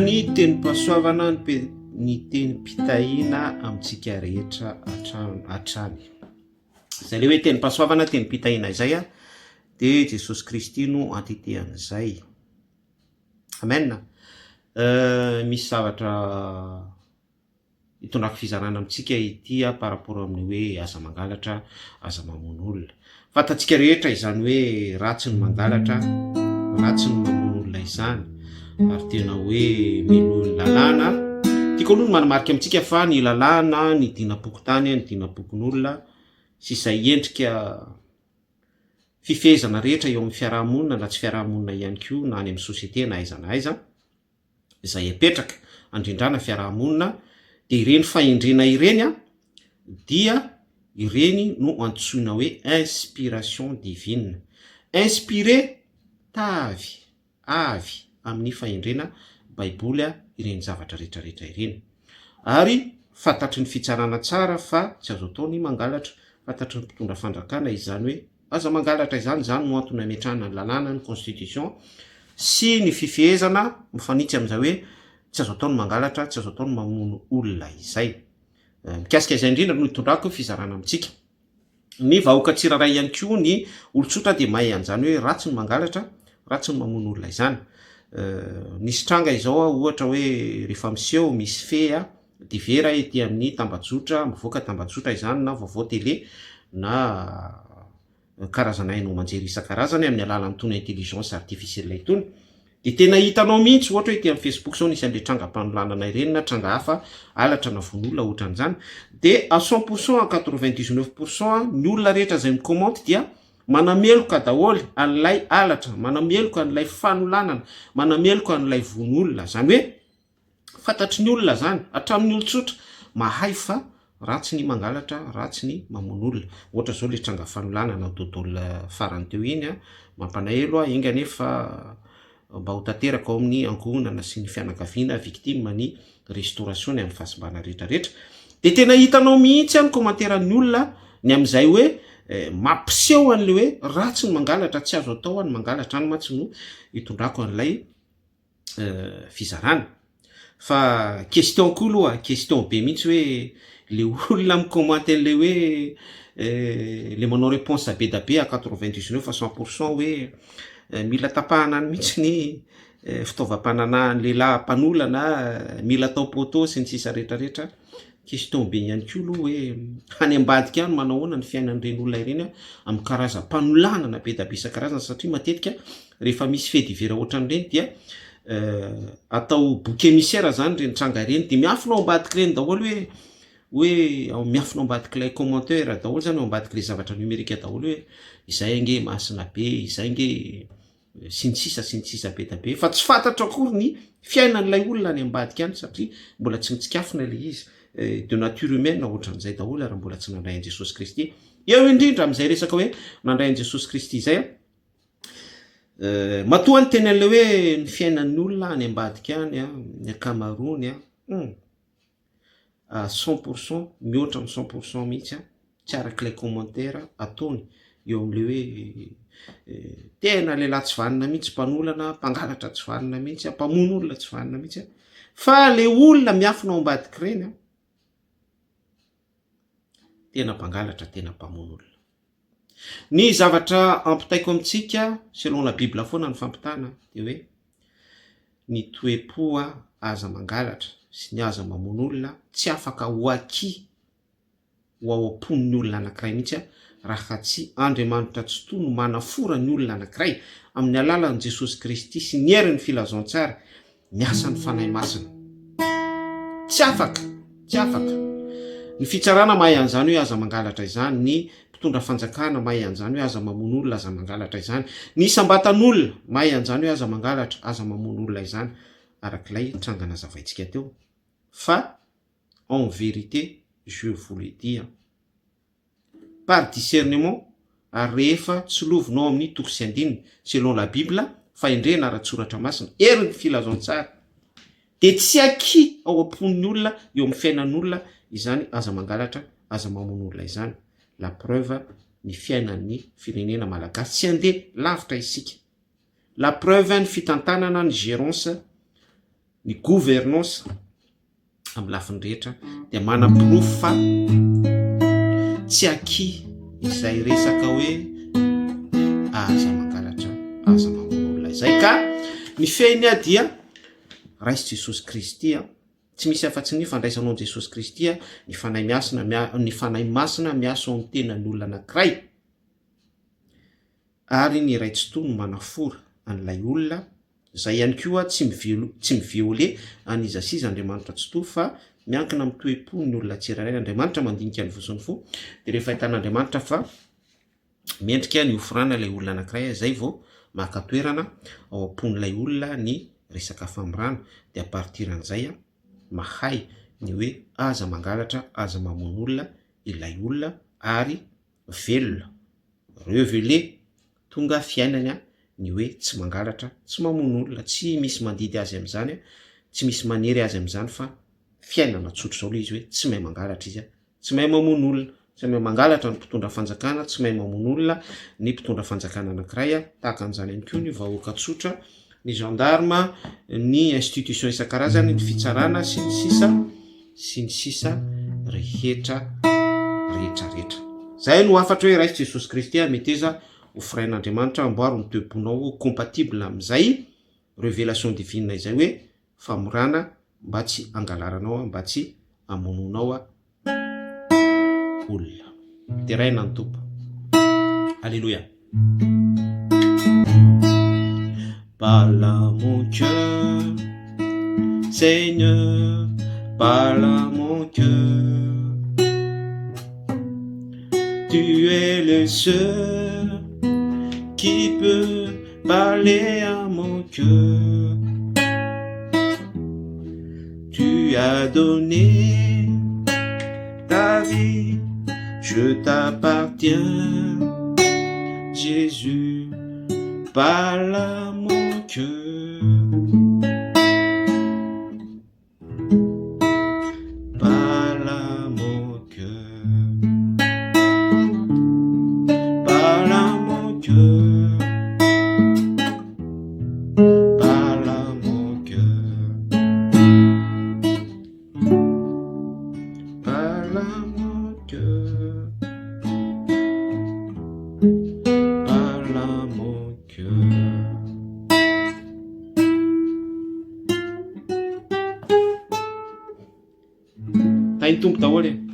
ny tenim-pahasoavana ny tenim-pitahiana amintsika rehetra hatrany. Izay le hoe tenim-pahasoavana, tenim-pitahiana izay a, dia Jesosy Kristy no antitehan'izay. Amen. Misy zavatra hitondrako fizarana amintsika ity par rapport amin'ny hoe aza mangalatra, aza mamono olona. Fantatsika rehetra izany hoe ratsy ny mangalatra, ratsy ny mamono olona izany, ary tena hoe milo ny lalàna. Tiako aloha ny manamarika amintsika fa ny lalàna, ny dinam-pokotany, ny dinam-pokon'olona sy izay endrika fifehezana rehetra eo amin'ny fiarahamonina na tsy fiarahamonina ihany koa, na any amin'ny sosiete na aiza na aiza, izay apetraka andrindrana fiarahamonina, dia ireny fahendrena ireny a, dia ireny no antsoina hoe inspiration divine. Inspiré tavy avy amin'ny fahendrena baiboly ireny zavatra rehetrarehetra ireny. Ary fantatry ny fitsarana tsara fa tsy azo atao ny mangalatra, fantatry ny mpitondra fandrakana izany hoe aza mangalatra izany, izany no antony ametrahana ny lalàna, ny constitution sy ny fifehezana mifanitsy amin'izay hoe tsy azo atao ny mangalatra, tsy azo atao ny mamono olona izay. Mikasika izay indrindra no hitondrako fizarana amintsika. Ny vahoaka tsiraray ihany koa ny olon-tsotra dia mahay an'izany hoe ratsy ny mangalatra, ratsy ny mamono olona izany. Nisy tranga izao ohatra hoe rehefa miseho misy fe divera ety amin'ny tambajotra, mivoaka tambajotra izany na vaovao tele na karazana haino manjery isan-karazany amin'ny alalan'ny tony intelligence artificielle itony, dia tena hitanao mihitsy ohatra hoe ety amin'ny Facebook zao nisy an'ilay trangam-panolanana ireny na tranga hafa alatra na von'olona ohatran'izany, dia à 100% à 99% ny olona rehetra izay mikomanty dia manameloka daholy an'ilay alatra, manameloka an'ilay fanolanana, manameloka an'ilay von'olona. Zany hoe fantatry ny olona zany, hatramin'ny olon-tsotra mahay fa ratsy ny mangalatra, ratsy ny mamono olona. Ohatra zao le tranga fanolanana dodolo farany teo iny mampalahelo enga nefa mba ho tanteraka ao amin'ny ankohonana sy ny fianakaviana victime ny restauration ny amin'ny fahasimbana rehetrarehetra. Dia tena hitanao mihitsy amin'ny komanteran'ny olona ny amin'izay hoe mampiseho an'le hoe ratsy ny mangalatra, tsy azo atao ny mangalatra, any mantsy no hitondrako an'ilay fizarana. Fa question koa aloha, question be mihitsy hoe le olona mikomanty an'le hoe le manao réponse be da be à 99 à 100% hoe mila tapahana any mihitsy ny fitaovam-pananahany lehilahy mpanola na mila atao poto sy ny sisa rehetrarehetra. Question be ihany koa aloha hoe any ambadika any manao ahoana ny fiainan'ireny olona ireny amin'ny karazam-panolanana be da be isan-karazana, satria matetika rehefa misy fe divera ohatran'ireny dia atao bouc émissaire zany reny tranga ireny, dia miafina ao ambadika ireny daholo hoe miafina ao ambadika ilay commentaire daholo zany, ao ambadika ilay zavatra numerika daholo hoe izay ange masina be, izay ange sy ny sisa be da be, fa tsy fantatra akory ny fiainan'ilay olona any ambadika any, satria mbola tsy mitsikafina ilay izy de nature humaine ohatran'izay daholo ary mbola tsy nandray an'i Jesosy Kristy. Eo indrindra amin'izay resaka hoe nandray an'i Jesosy Kristy izay matoa ny teny an'le hoe ny fiainan'ny olona any ambadika any ny akamarony à 100%, mihoatra amin'ny 100% mihitsy tsy arak'ilay commentaire ataony eo amin'le hoe tena lehilahy tsy vanina mihitsy mpanolana, mpangalatra tsy vanina mihitsy, mpamono olona tsy vanina mihitsy, fa le olona miafina ao ambadika ireny tena mpangalatra, tena mpamono olona. Ny zavatra ampitaiko amintsika selon la Bible foana ny fampitana dia hoe ny toe-po aza mangalatra sy ny aza mamono olona tsy afaka ho aki ho ao am-pon'ny olona anankiray mihitsy raha tsy Andriamanitra tsy toy no manafora ny olona anankiray amin'ny alalan'i Jesosy Kristy sy ny herin'ny filazantsara ny asan'ny fanahy masina. Tsy afaka. Ny fitsarana mahay an'izany hoe aza mangalatra izany, ny mpitondra fanjakana mahay an'izany hoe aza mamono olona, aza mangalatra izany, ny sambatan'olona mahay an'izany hoe aza mangalatra, aza mamono olona izany, arak'ilay trangana zavaintsika teo. Fa en vérité je vous le dis par discernement, ary rehefa tsy lovinao amin'ny toko sy andininy selon la Bible fahendrena ara-tsoratra masina herin'ny filazantsara, dia tsy aki ao am-pon'ny olona eo amin'ny fiainan'olona izany aza mangalatra, aza mamono olona izany. La preuve ny fiainan'ny firenena malagasy tsy andeha lavitra isika. La preuve ny fitantanana ny gérance ny gouvernance amin'ny lafiny rehetra dia manam-pirofo fa tsy aky izay resaka hoe aza mangalatra aza mamono olona izay ka ny fehiny a dia raisy Jesosy Kristy a tsy misy afa-tsy ny fandraisanao Jesosy Kristy a ny fanahy masina miasa ao amin'ny tenany olona anankiray ary ny ray tsy toy no manafora an'ilay olona zay ihany koa tsy miviole an'izasiza Andriamanitra tsy toy fa miankina amin'ny toe-pony olona tsirairay Andriamanitra mandinika ny vosiny fo dia rehefa hitan'Andriamanitra fa mendrika ny ofrana ilay olona anankiray zay vao maka toerana ao am-pon'ilay olona ny resaka famorana dia apartiran'izay a mahay ny hoe aza mangalatra aza mamono olona ilay olona ary velona revele tonga fiainany a ny hoe tsy mangalatra tsy mamono olona tsy misy mandidy azy amin'izany tsy misy manery azy amin'izany fa fiainana tsotro zao le izy hoe tsy mahay mangalatra izy a tsy mahay mamono olona tsy mahay mangalatra ny mpitondra fanjakana tsy mahay mamono olona ny mpitondra fanjakana anankiray a tahaka an'izany ihany koa ny vahoaka tsotra ny gendarme ny institution isan-karazany ny fitsarana sy ny sisa rehetra zay no afatra hoe raisy Jesosy Kristy meteza ofrain'Andriamanitra amboaro ny toe-ponao compatible amin'izay révélation divine izay hoe famorana mba tsy angalaranao mba tsy amononao olona teraina ny tompo alléluia. Parle à mon cœur, Seigneur, parle à mon cœur. Tu es le seul qui peut parler à mon cœur. Tu as donné ta vie, je t'appartiens. Jésus, parle à mon cœur. Parle à mon cœur. Parle à mon cœur. Parle à mon cœur. Parle à mon cœur. Parle à mon cœur. Tainy tompo daholo e.